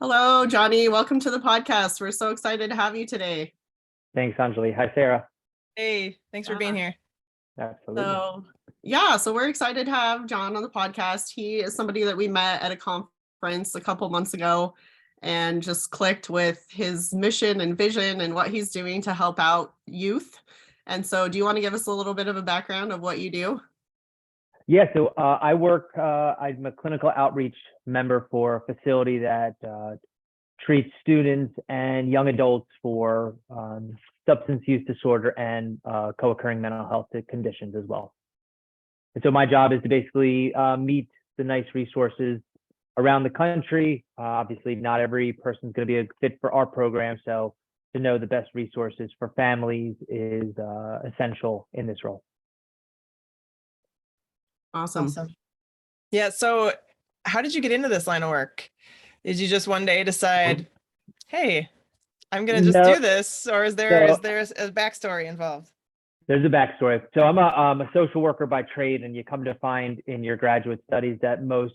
Hello, Johnny. Welcome to the podcast. We're so excited to have you today. Thanks, Anjali. Hi, Sarah. Hey, thanks for being here. Absolutely. So we're excited to have John on the podcast. He is somebody that we met at a conference a couple months ago and just clicked with his mission and vision and what he's doing to help out youth. And so do you want to give us a little bit of a background of what you do? Yeah, so I'm a clinical outreach member for a facility that treats students and young adults for substance use disorder and co-occurring mental health conditions as well. And so my job is to basically meet the nice resources around the country. Obviously, not every person is going to be a fit for our program, so to know the best resources for families is essential in this role. Awesome. Yeah, so how did you get into this line of work? Did you just one day decide, hey, I'm going to just do this, or is there a backstory involved? There's a backstory. So I'm a social worker by trade, and you come to find in your graduate studies that most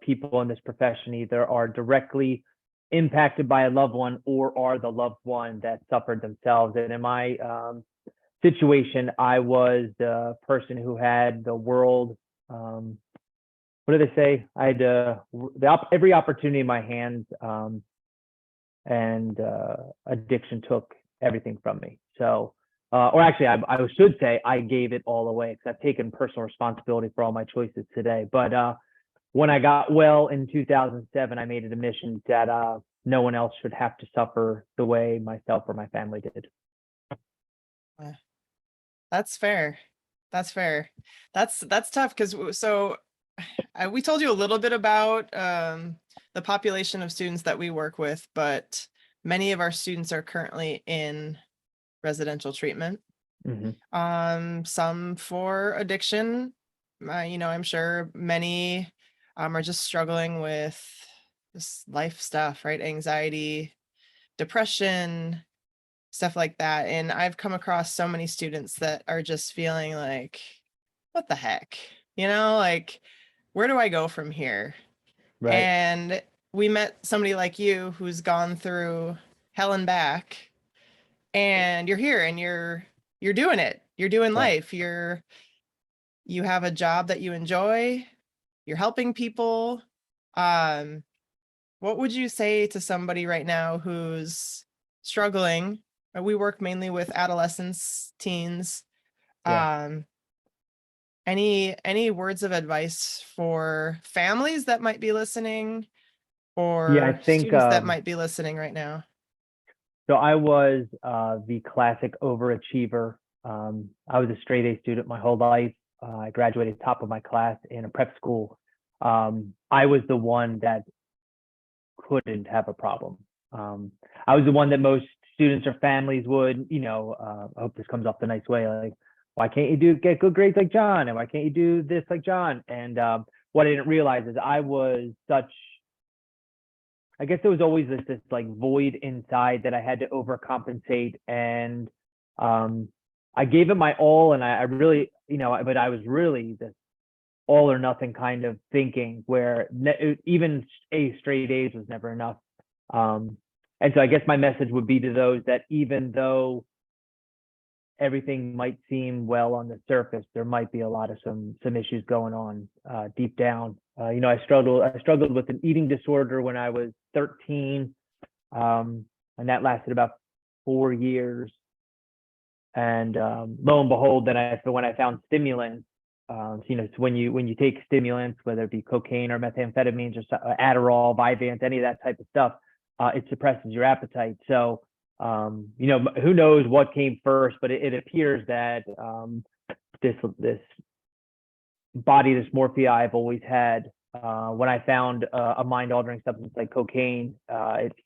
people in this profession either are directly impacted by a loved one or are the loved one that suffered themselves. And in my situation, I was the person who had the world, what do they say? I had every opportunity in my hands, and addiction took everything from me. So, or actually, I should say I gave it all away because I've taken personal responsibility for all my choices today. But when I got well in 2007, I made it a mission that no one else should have to suffer the way myself or my family did. That's fair. That's tough because we told you a little bit about the population of students that we work with, but many of our students are currently in residential treatment. Mm-hmm. Some for addiction. I'm sure many are just struggling with this life stuff, right? Anxiety, depression, stuff like that. And I've come across so many students that are just feeling like, what the heck? Like, where do I go from here? Right. And we met somebody like you who's gone through hell and back, and you're here and you're doing it. You're doing life. You have a job that you enjoy. You're helping people. What would you say to somebody right now who's struggling? We work mainly with adolescents, teens. Any words of advice for families that might be listening, or I think, students that might be listening right now? So I was the classic overachiever. I was a straight A student my whole life. I graduated top of my class in a prep school. I was the one that couldn't have a problem. I was the one that most students or families would, I hope this comes off the nice way, like, why can't you get good grades like John? And why can't you do this like John? And what I didn't realize is I guess there was always this like void inside that I had to overcompensate. And I gave it my all, and I really, but I was really this all or nothing kind of thinking where even straight A's was never enough. And so I guess my message would be to those that even though everything might seem well on the surface, there might be a lot of some issues going on deep down. I struggled with an eating disorder when I was 13, and that lasted about 4 years. And lo and behold, when I found stimulants, so when you take stimulants, whether it be cocaine or methamphetamines or Adderall, Vyvanse, any of that type of stuff, it suppresses your appetite. So who knows what came first, but it appears that this body dysmorphia I've always had, when I found a mind-altering substance like cocaine,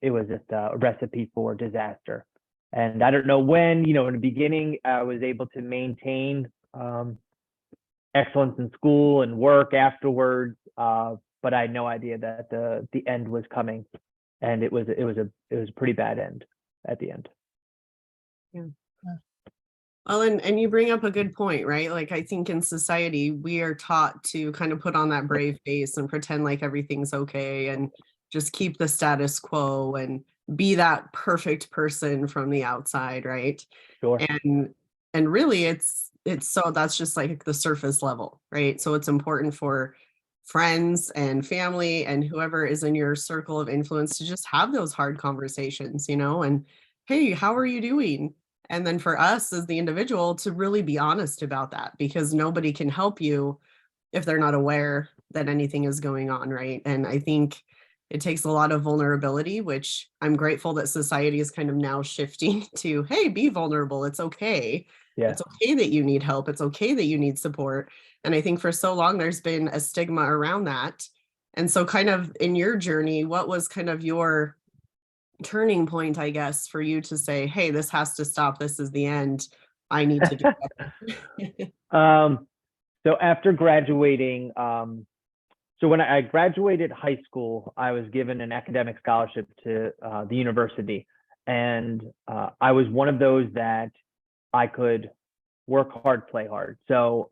it was just a recipe for disaster. And I don't know when, in the beginning, I was able to maintain excellence in school and work afterwards, but I had no idea that the end was coming, and it was a pretty bad end at the end. Yeah. Well, and you bring up a good point, right? Like, I think in society, we are taught to kind of put on that brave face and pretend like everything's okay. And just keep the status quo and be that perfect person from the outside, right? Sure. And really it's so that's just like the surface level, right? So it's important for friends and family and whoever is in your circle of influence to just have those hard conversations, and hey, how are you doing? And then for us as the individual to really be honest about that, because nobody can help you if they're not aware that anything is going on, right? And I think it takes a lot of vulnerability, which I'm grateful that society is kind of now shifting to, hey, be vulnerable. It's okay. Yeah. It's okay that you need help. It's okay that you need support. And I think for so long there's been a stigma around that. And so kind of in your journey, what was kind of your turning point, I guess, for you to say, hey, this has to stop. This is the end. I need to do better. So after graduating, so when I graduated high school, I was given an academic scholarship to the university. And I was one of those that I could work hard, play hard. So,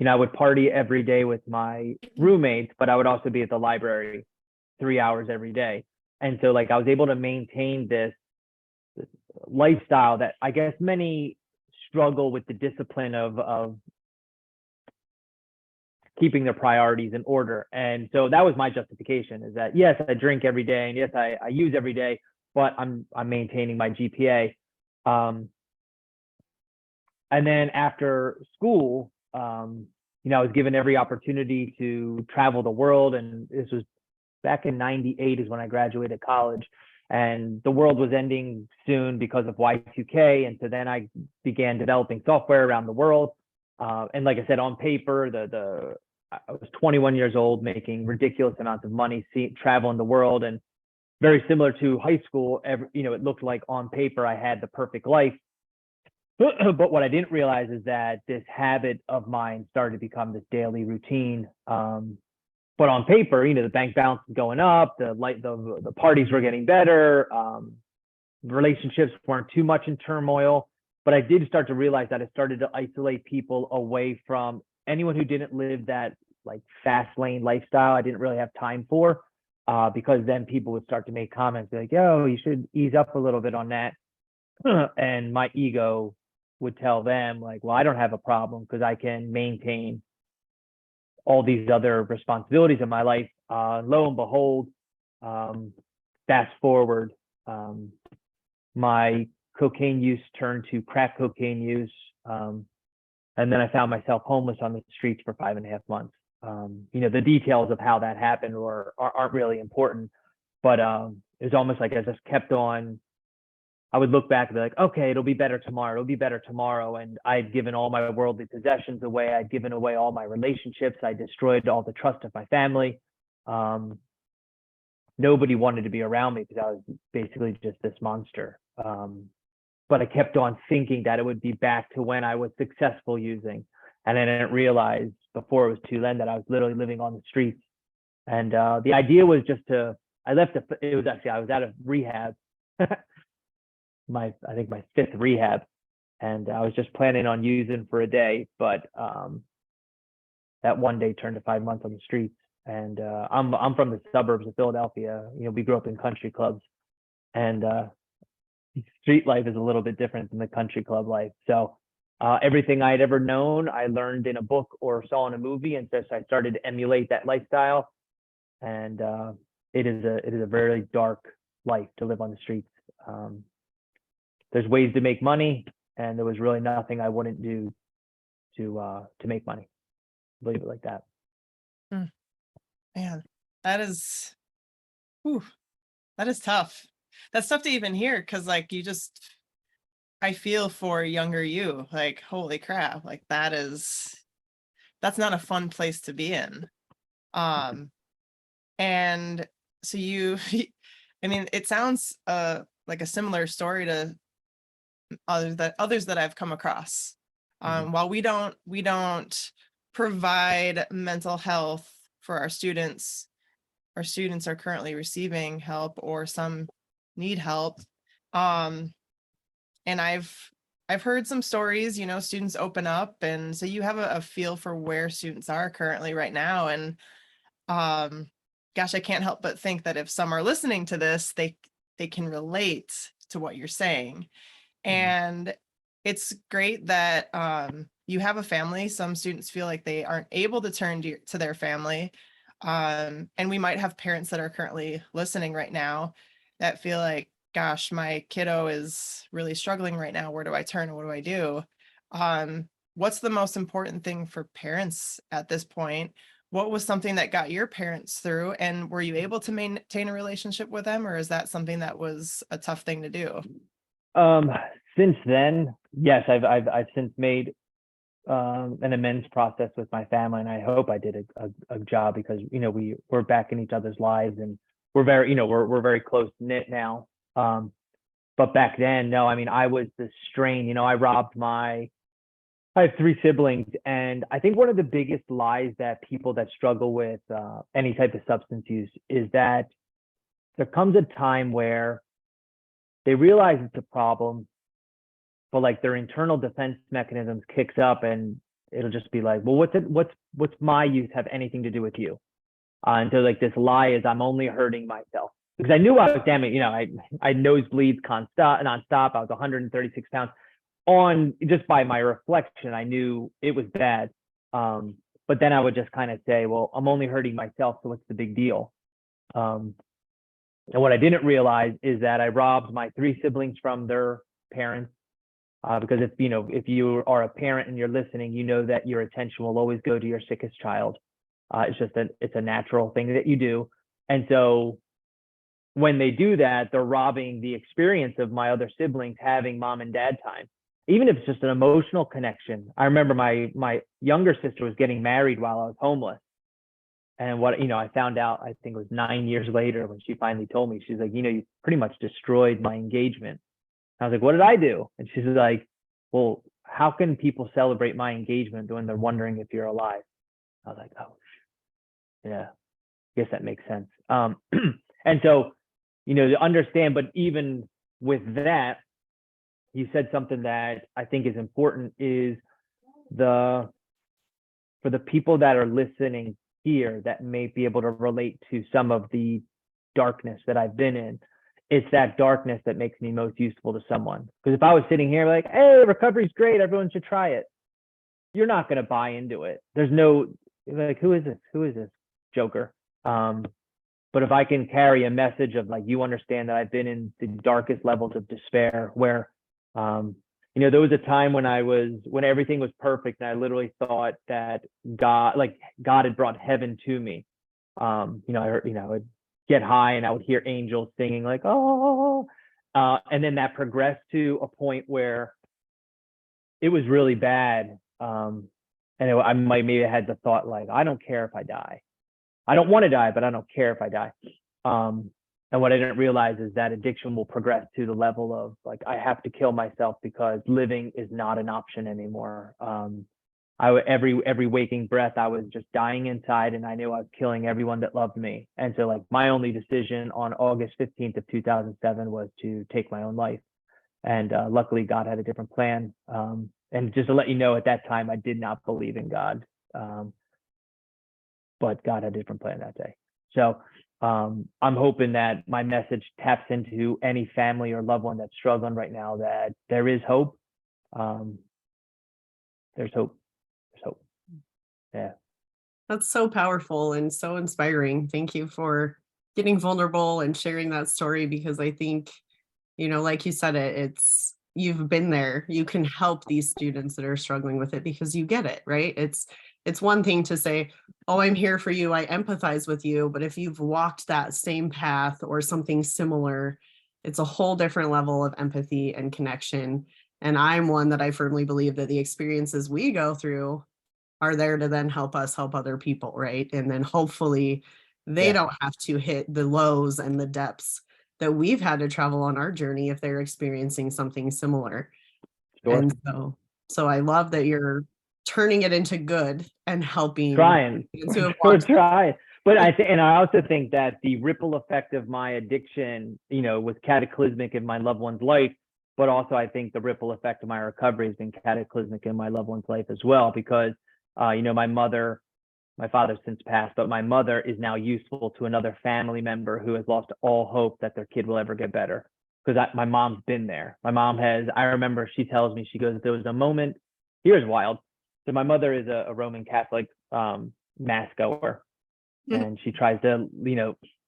I would party every day with my roommates, but I would also be at the library 3 hours every day. And so like I was able to maintain this lifestyle that I guess many struggle with the discipline of keeping their priorities in order. And so that was my justification, is that yes, I drink every day, and yes, I use every day, but I'm maintaining my GPA. And then after school, I was given every opportunity to travel the world. And this was back in '98 is when I graduated college. And the world was ending soon because of Y2K. And so then I began developing software around the world. And like I said, on paper, I was 21 years old, making ridiculous amounts of money, traveling the world. And very similar to high school, it looked like on paper I had the perfect life. But what I didn't realize is that this habit of mine started to become this daily routine. But on paper, the bank balance was going up, the parties were getting better, relationships weren't too much in turmoil. But I did start to realize that I started to isolate people away from anyone who didn't live that like fast lane lifestyle. I didn't really have time for, because then people would start to make comments like, "Yo, you should ease up a little bit on that." And my ego would tell them like, well, I don't have a problem because I can maintain all these other responsibilities in my life. Lo and behold, fast forward, my cocaine use turned to crack cocaine use. And then I found myself homeless on the streets for 5.5 months. The details of how that happened aren't really important, but it was almost like I just kept on. I would look back and be like, okay, it'll be better tomorrow. It'll be better tomorrow. And I'd given all my worldly possessions away. I'd given away all my relationships. I destroyed all the trust of my family. Nobody wanted to be around me because I was basically just this monster. But I kept on thinking that it would be back to when I was successful using. And I didn't realize before it was too late that I was literally living on the streets. And the idea was just I was out of rehab. I think my 5th rehab, and I was just planning on using for a day, but that one day turned to 5 months on the streets. And I'm from the suburbs of Philadelphia. We grew up in country clubs, and street life is a little bit different than the country club life. So everything I had ever known, I learned in a book or saw in a movie, and so I started to emulate that lifestyle. And it is a very dark life to live on the streets. There's ways to make money, and there was really nothing I wouldn't do to make money. Leave it like that. Man, that is, whew, that is tough. That's tough to even hear, because like I feel for younger you. Like, holy crap, like that's not a fun place to be in. And so I mean, it sounds like a similar story to others that I've come across. While we don't provide mental health for our students are currently receiving help, or some need help. And I've heard some stories, students open up, and so you have a feel for where students are currently right now. And gosh, I can't help but think that if some are listening to this, they can relate to what you're saying. And it's great that you have a family. Some students feel like they aren't able to turn to their family. And we might have parents that are currently listening right now that feel like, gosh, my kiddo is really struggling right now. Where do I turn? What do I do? What's the most important thing for parents at this point? What was something that got your parents through? And were you able to maintain a relationship with them? Or is that something that was a tough thing to do? Since then, yes, I've since made an amends process with my family, and I hope I did a job, because we're back in each other's lives, and we're very we're very close knit now. But back then, no, I mean, I was the strain. I have 3 siblings, and I think one of the biggest lies that people that struggle with any type of substance use is that there comes a time where they realize it's a problem, but like their internal defense mechanisms kicks up, and it'll just be like, well, what's my use have anything to do with you? And so like this lie is, I'm only hurting myself, because I knew I was damaged. I nosebleeds nonstop. I was 136 pounds. On just by my reflection, I knew it was bad. But then I would just kind of say, well, I'm only hurting myself, so what's the big deal? And what I didn't realize is that I robbed my 3 siblings from their parents. Because if you are a parent and you're listening, you know that your attention will always go to your sickest child. It's a natural thing that you do. And so when they do that, they're robbing the experience of my other siblings having mom and dad time, even if it's just an emotional connection. I remember my younger sister was getting married while I was homeless. And I found out, I think it was 9 years later when she finally told me. She's like, you pretty much destroyed my engagement. I was like, what did I do? And she's like, well, how can people celebrate my engagement when they're wondering if you're alive? I was like, oh, yeah, I guess that makes sense. And so, to understand, but even with that, you said something that I think is important, is for the people that are listening here that may be able to relate to some of the darkness that I've been in. It's that darkness that makes me most useful to someone. Because if I was sitting here like, hey, recovery's great, everyone should try it, you're not going to buy into it. There's no, like, who is this joker? But if I can carry a message of like, you understand that I've been in the darkest levels of despair, where there was a time when everything was perfect, and I literally thought that God had brought heaven to me. I would get high and I would hear angels singing like, oh, and then that progressed to a point where it was really bad. And I might maybe had the thought like, I don't care if I die. I don't want to die, but I don't care if I die. And what I didn't realize is that addiction will progress to the level of like, I have to kill myself because living is not an option anymore. Every waking breath, I was just dying inside, and I knew I was killing everyone that loved me. And so like my only decision on August 15th of 2007 was to take my own life. And luckily God had a different plan. And just to let you know, at that time, I did not believe in God. But God had a different plan that day. So I'm hoping that my message taps into any family or loved one that's struggling right now, that there is hope. There's hope. There's hope. Yeah. That's so powerful and so inspiring. Thank you for getting vulnerable and sharing that story, because I think, like you said, you've been there. You can help these students that are struggling with it because you get it, right? It's one thing to say, oh, I'm here for you, I empathize with you. But if you've walked that same path or something similar, it's a whole different level of empathy and connection. And I'm one that I firmly believe that the experiences we go through are there to then help us help other people, right? And then hopefully they don't have to hit the lows and the depths that we've had to travel on our journey if they're experiencing something similar. Sure. And so I love that you're turning it into good and helping. Trying. We're trying. But I also think that the ripple effect of my addiction, was cataclysmic in my loved one's life. But also I think the ripple effect of my recovery has been cataclysmic in my loved one's life as well, because my mother my father's since passed, but my mother is now useful to another family member who has lost all hope that their kid will ever get better. Because my mom's been there. My mom has, I remember she tells me, she goes, there was a moment, here's wild. So my mother is a Roman Catholic mass goer, and she tries to,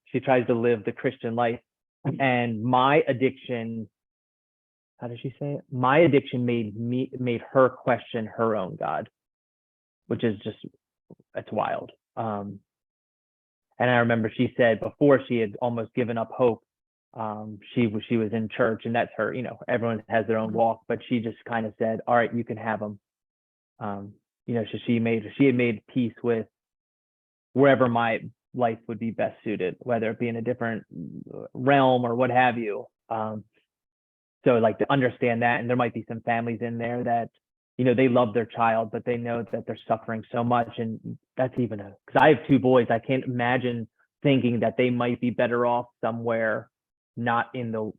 she tries to live the Christian life. And my addiction, how does she say it? My addiction made her question her own God, which is just, it's wild. And I remember she said before she had almost given up hope, she was in church, and that's her, everyone has their own walk, but she just kind of said, all right, you can have them. So she had made peace with wherever my life would be best suited, whether it be in a different realm or what have you. So like to understand that, and there might be some families in there that, they love their child, but they know that they're suffering so much. And that's even because I have 2 boys, I can't imagine thinking that they might be better off somewhere not in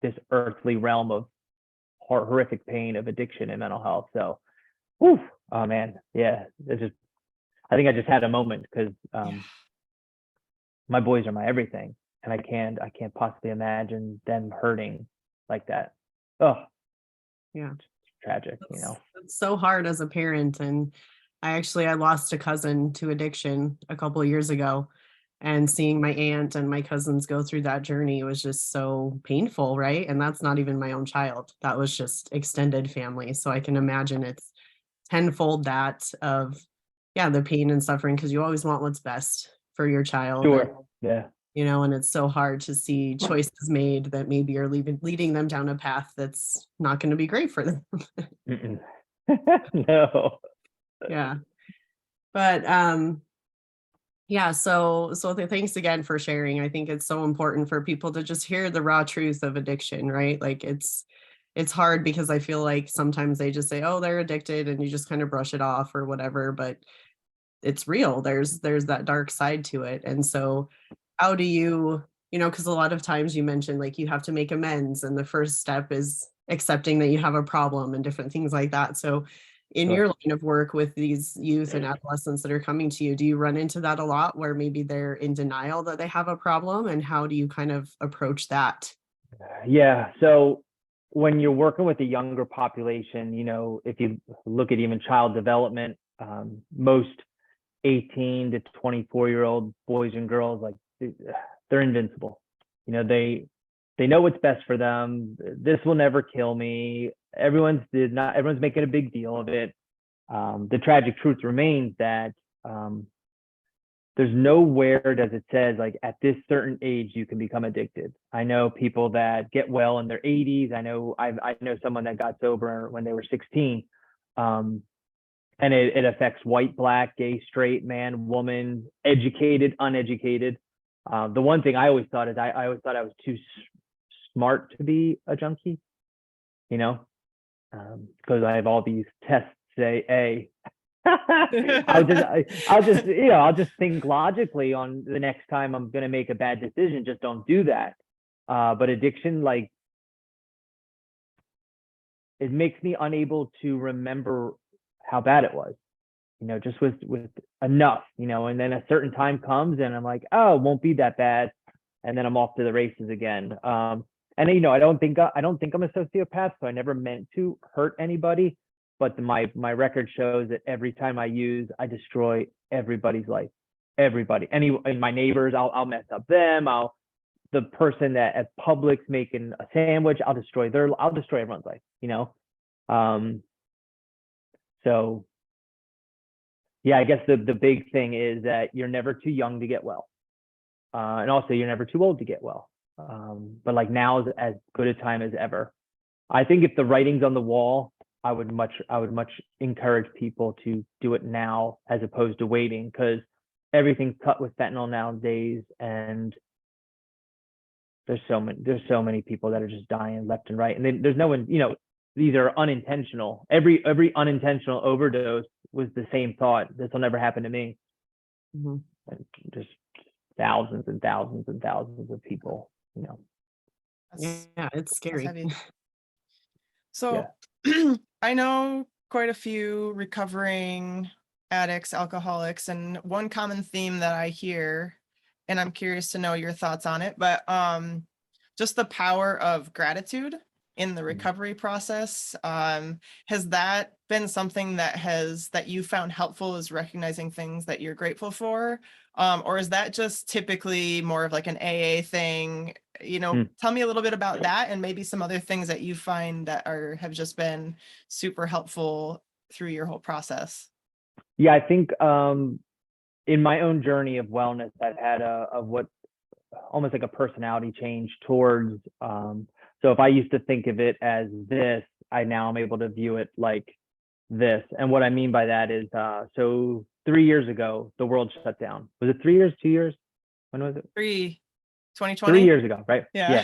this earthly realm of horrific pain of addiction and mental health. So, whew, oh man, yeah, I think I just had a moment because my boys are my everything, and I can't possibly imagine them hurting like that. Oh, Yeah. It's tragic, It's so hard as a parent. And I lost a cousin to addiction a couple of years ago, and seeing my aunt and my cousins go through that journey was just so painful, right? And that's not even my own child. That was just extended family. So I can imagine it's tenfold that of, the pain and suffering, because you always want what's best for your child. Sure. And, Yeah. and it's so hard to see choices made that maybe are leading them down a path that's not going to be great for them. No. Yeah. But so thanks again for sharing. I think it's so important for people to just hear the raw truth of addiction, right? Like it's hard because I feel like sometimes they just say, oh, they're addicted, and you just kind of brush it off or whatever, but it's real. There's that dark side to it. And so how do you, because a lot of times you mentioned like you have to make amends, and the first step is accepting that you have a problem and different things like that. So in your line of work with these youth and adolescents that are coming to you, do you run into that a lot where maybe they're in denial that they have a problem, and how do you kind of approach that? Yeah. So when you're working with a younger population, if you look at even child development, most 18 to 24-year-old boys and girls, like they're invincible. They know what's best for them. This will never kill me. Everyone's making a big deal of it. The tragic truth remains that there's nowhere does it says like at this certain age you can become addicted. I know people that get well in their 80s. I know someone that got sober when they were 16. And it affects white, black, gay, straight, man, woman, educated, uneducated. The one thing I always thought is I always thought I was too smart to be a junkie, because I have all these tests say A. I'll just think logically on the next time I'm going to make a bad decision. Just don't do that. But addiction, like, it makes me unable to remember how bad it was, just with enough, and then a certain time comes and I'm like, oh, it won't be that bad. And then I'm off to the races again. And I don't think I'm a sociopath, so I never meant to hurt anybody. But my record shows that every time I use, I destroy everybody's life. Everybody, and my neighbors, I'll mess up them. The person that at Publix making a sandwich, I'll destroy everyone's life. So yeah, I guess the big thing is that you're never too young to get well, and also you're never too old to get well. But like now is as good a time as ever. I think if the writing's on the wall, I would much encourage people to do it now as opposed to waiting, because everything's cut with fentanyl nowadays, and there's so many people that are just dying left and right, and there's no one, these are unintentional. Every unintentional overdose was the same thought: this will never happen to me. Mm-hmm. And just thousands and thousands and thousands of people, Yeah, it's scary. So yeah. I know quite a few recovering addicts, alcoholics, and one common theme that I hear, and I'm curious to know your thoughts on it, but just the power of gratitude in the recovery process. Has that been something that you found helpful, is recognizing things that you're grateful for? Or is that just typically more of like an AA thing? Tell me a little bit about that, and maybe some other things that you find that have just been super helpful through your whole process. Yeah, I think in my own journey of wellness, I've had what almost like a personality change towards. So if I used to think of it as this, I now am able to view it like this. And what I mean by that is, so 3 years ago, the world shut down. Was it 3 years, 2 years? When was it? 2020? 3 years ago, right? Yeah.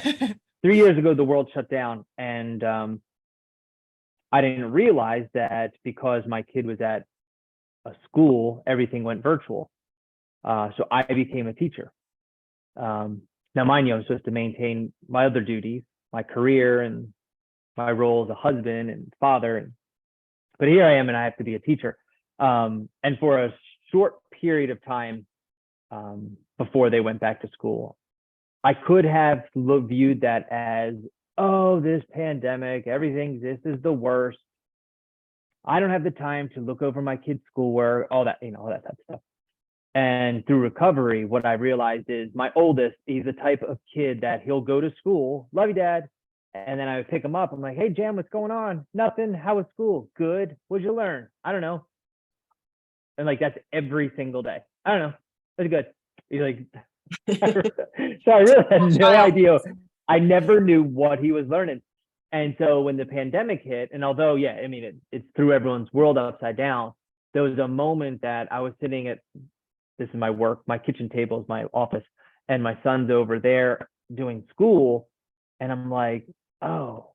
3 years ago, the world shut down. And I didn't realize that because my kid was at a school, everything went virtual. So I became a teacher. Now, mind you, I'm supposed to maintain my other duties, my career and my role as a husband and father. But here I am, and I have to be a teacher. And for a short period of time before they went back to school, I could have viewed that as, oh, this pandemic, this is the worst. I don't have the time to look over my kids' schoolwork, all that type of stuff. And through recovery, what I realized is my oldest, he's the type of kid that he'll go to school, love you, Dad. And then I would pick him up. I'm like, hey, Jam, what's going on? Nothing. How was school? Good. What'd you learn? I don't know. And like, that's every single day. I don't know. That's good. He's like, so I really had no idea. I never knew what he was learning. And so when the pandemic hit, and although, yeah, I mean, it threw everyone's world upside down, there was a moment that I was sitting at, this is my work, my kitchen table is my office, and my son's over there doing school. And I'm like, oh,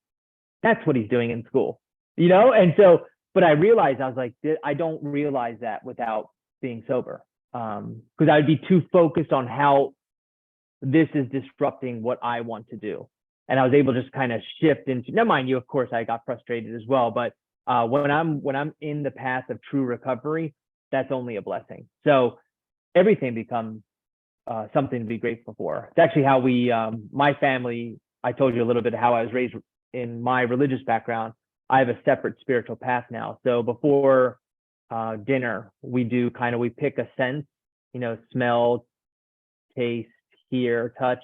that's what he's doing in school, And so, but I realized, I was like, I don't realize that without being sober, because I would be too focused on how this is disrupting what I want to do. And I was able to just kind of shift into, now mind you, of course, I got frustrated as well. But when I'm in the path of true recovery, that's only a blessing. So everything becomes something to be grateful for. It's actually how we, my family, I told you a little bit how I was raised in my religious background. I have a separate spiritual path now. So before dinner, we pick a sense, smell, taste, hear, touch,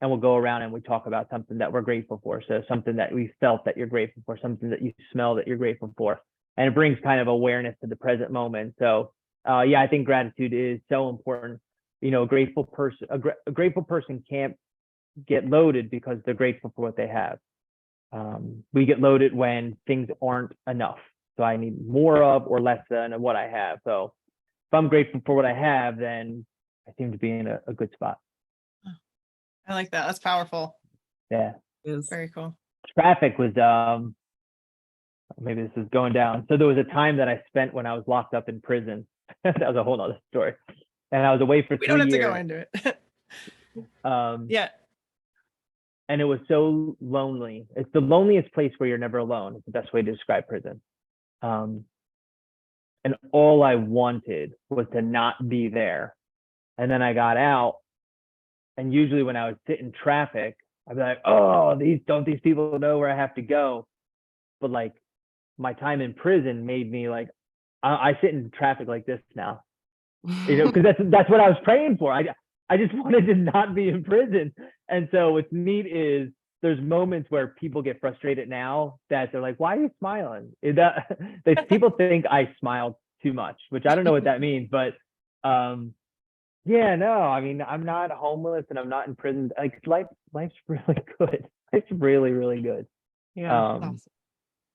and we'll go around and we talk about something that we're grateful for. So something that we felt that you're grateful for, something that you smell that you're grateful for. And it brings kind of awareness to the present moment. So yeah, I think gratitude is so important. A grateful person can't get loaded because they're grateful for what they have. We get loaded when things aren't enough. So I need more of or less than what I have. So if I'm grateful for what I have, then I seem to be in a good spot. I like that. That's powerful. Yeah. Is Very cool. Traffic was, maybe this is going down. So there was a time that I spent when I was locked up in prison. That was a whole nother story. And I was away for 3 years. We don't have to go into it. Yeah. And it was so lonely. It's the loneliest place where you're never alone. It's the best way to describe prison. And all I wanted was to not be there. And then I got out. And usually when I would sit in traffic, I'd be like, oh, don't these people know where I have to go? But like my time in prison made me like, I sit in traffic like this now, because that's what I was praying for. I just wanted to not be in prison. And so what's neat is there's moments where people get frustrated now that they're like, why are you smiling? People think I smile too much, which I don't know what that means, but yeah, no, I mean, I'm not homeless and I'm not in prison. Like life's really good. It's really, really good. Yeah. Awesome.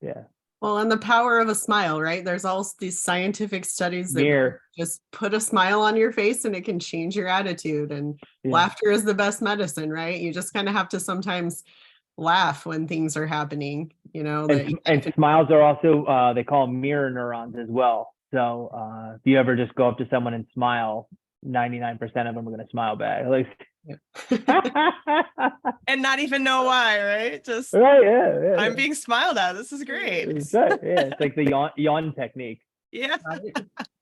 Yeah. Well, and the power of a smile, right? There's all these scientific studies that just put a smile on your face and it can change your attitude. And laughter is the best medicine, right? You just kind of have to sometimes laugh when things are happening, And smiles are also, they call them mirror neurons as well. So if you ever just go up to someone and smile, 99% of them are going to smile back. And not even know why, right? Just right, yeah. I'm being smiled at. This is great. It's right, yeah, it's like the yawn technique. Yeah. Right?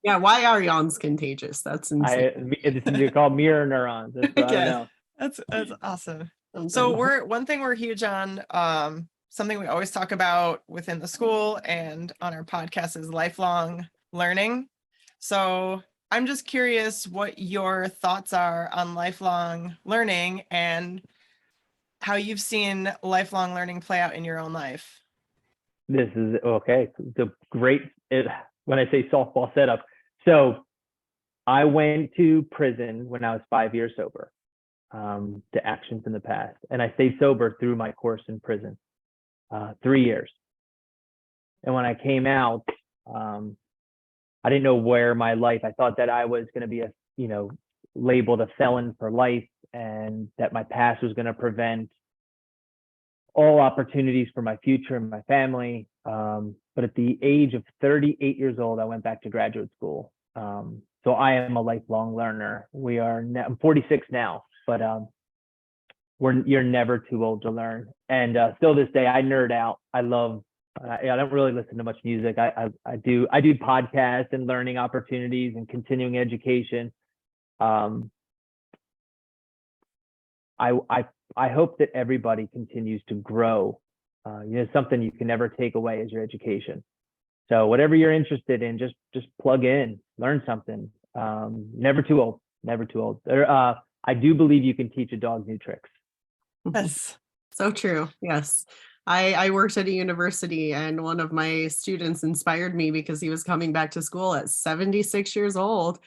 Yeah, why are yawns contagious? That's insane. They're called mirror neurons. That's what I don't Yeah, know. That's awesome. something. So one thing we're huge on, something we always talk about within the school and on our podcast is lifelong learning. So I'm just curious what your thoughts are on lifelong learning and how you've seen lifelong learning play out in your own life. This is okay. The great, when I say softball setup. So I went to prison when I was 5 years sober, to actions in the past. And I stayed sober through my course in prison, 3 years. And when I came out, I didn't know where my life, I thought that I was going to be labeled a felon for life, and that my past was going to prevent all opportunities for my future and my family. But at the age of 38 years old, I went back to graduate school. So I am a lifelong learner. I'm 46 now, but you're never too old to learn. And still this day, I nerd out. I don't really listen to much music. I do podcasts and learning opportunities and continuing education. I hope that everybody continues to grow. Something you can never take away is your education. So whatever you're interested in, just plug in, learn something. Never too old. Never too old. I do believe you can teach a dog new tricks. Yes. So true. Yes. I worked at a university, and one of my students inspired me because he was coming back to school at 76 years old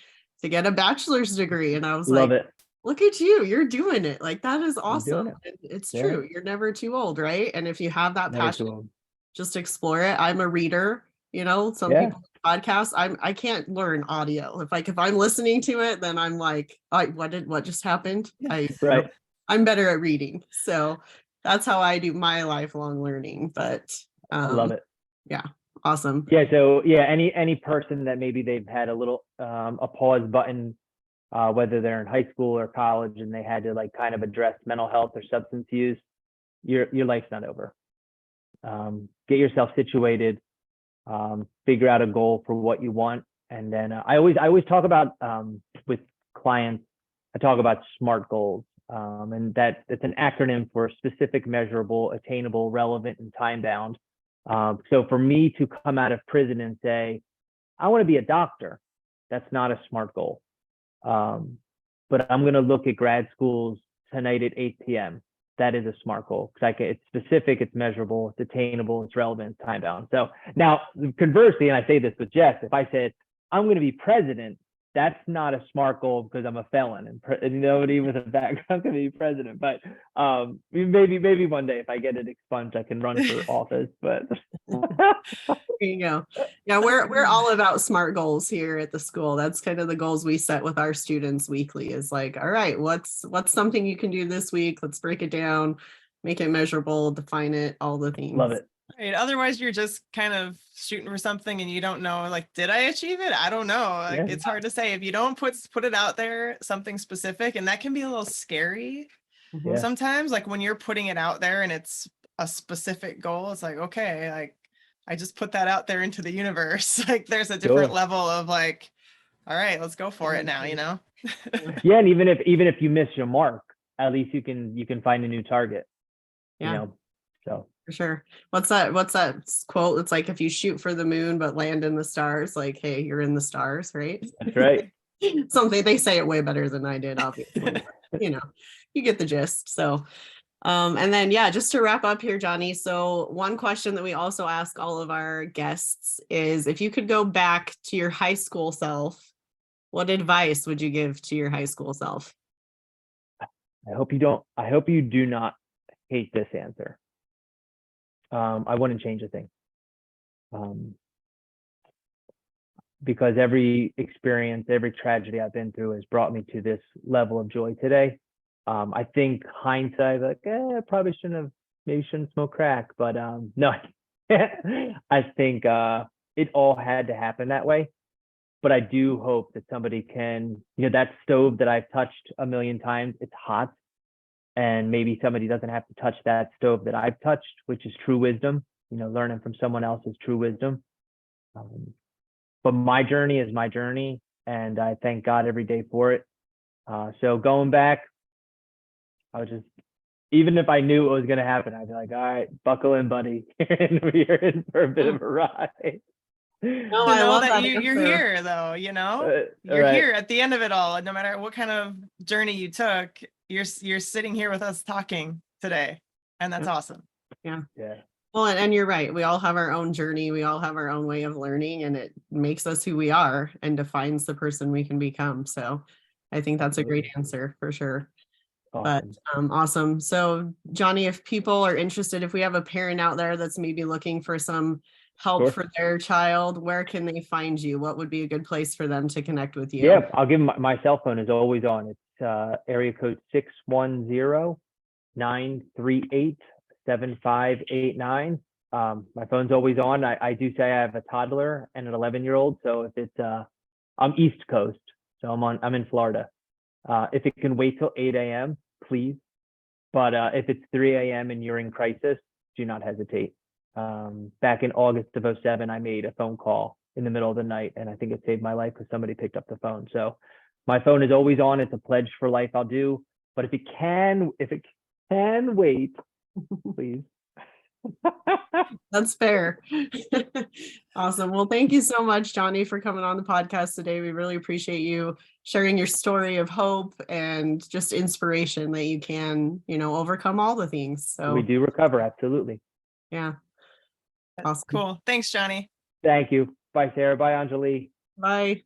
to get a bachelor's degree. And I was Love like, it. look at you, you're doing it. Like, that is I'm doing awesome. it. And it's Yeah. true. You're never too old, right? And if you have that Never passion, too old. just explore it. I'm a reader, some Yeah. people podcasts. I can't learn audio. If I'm listening to it, then I'm like, what just happened? Right. I'm better at reading. So that's how I do my lifelong learning. But I love it. yeah, awesome. Yeah. So yeah, any person that maybe they've had a little a pause button, whether they're in high school or college, and they had to kind of address mental health or substance use, your life's not over. Get yourself situated, figure out a goal for what you want, and then I always talk about with clients. I talk about SMART goals, and it's an acronym for specific, measurable, attainable, relevant, and time bound. So for me to come out of prison and say, I want to be a doctor, that's not a SMART goal. But I'm going to look at grad schools tonight at 8 p.m. That is a SMART goal, because it's specific, it's measurable, it's attainable, it's relevant, it's time bound. So now, conversely, and I say this with Jess, if I said I'm going to be president, that's not a SMART goal because I'm a felon and nobody with a background can be president. But maybe one day if I get it expunged, I can run for office. But there you go. Yeah, we're all about SMART goals here at the school. That's kind of the goals we set with our students weekly. Is like, all right, what's something you can do this week? Let's break it down, make it measurable, define it, all the things. Love it. Right. Otherwise, you're just kind of shooting for something and you don't know, did I achieve it? I don't know. It's hard to say if you don't put it out there, something specific, and that can be a little scary. Yeah. Sometimes, when you're putting it out there and it's a specific goal, it's okay, I just put that out there into the universe. There's a different level of all right, let's go for it now, Yeah, and even if you miss your mark, at least you can find a new target. Yeah. So for sure. What's that quote? It's like, if you shoot for the moon but land in the stars, hey, you're in the stars, right? That's right. Something they say it way better than I did, obviously. You get the gist. So and then just to wrap up here, Johnny. So one question that we also ask all of our guests is, if you could go back to your high school self, what advice would you give to your high school self? I hope you do not hate this answer. I wouldn't change a thing. Because every experience, every tragedy I've been through has brought me to this level of joy today. I think hindsight, probably shouldn't smoke crack, but no, I think it all had to happen that way. But I do hope that somebody can, that stove that I've touched a million times, it's hot. And maybe somebody doesn't have to touch that stove that I've touched, which is true wisdom. Learning from someone else is true wisdom. but my journey is my journey, and I thank God every day for it. So going back, I was just, even if I knew it was going to happen, I'd be like, all right, buckle in, buddy. And we're in for a bit of a ride. No, To I know love that that you're answer. here though, you know, All you're right. here at the end of it all, and no matter what kind of journey you took, you're sitting here with us talking today, and that's awesome. Yeah. Yeah. Well, and you're right. We all have our own journey. We all have our own way of learning, and it makes us who we are and defines the person we can become. So I think that's a great answer for sure. But Awesome. awesome. So Johnny, if people are interested, if we have a parent out there that's maybe looking for some help Sure. for their child, where can they find you? What would be a good place for them to connect with you? Yeah, I'll give them my cell phone is always on. It's area code 610-938-7589. My phone's always on. I do say I have a toddler and an 11-year-old. So if it's I'm East Coast, so I'm in Florida. If it can wait till 8 a.m., please. But if it's 3 a.m. and you're in crisis, do not hesitate. Back in August of 2007, I made a phone call in the middle of the night, and I think it saved my life because somebody picked up the phone. So my phone is always on. It's a pledge for life I'll do. But if it can wait, please. That's fair. Awesome. Well, thank you so much, Johnny, for coming on the podcast today. We really appreciate you sharing your story of hope and just inspiration that you can, overcome all the things. So We do recover, absolutely. yeah. That's Awesome. cool. Thanks, Johnny. Thank you. Bye, Sarah. Bye, Anjali. Bye.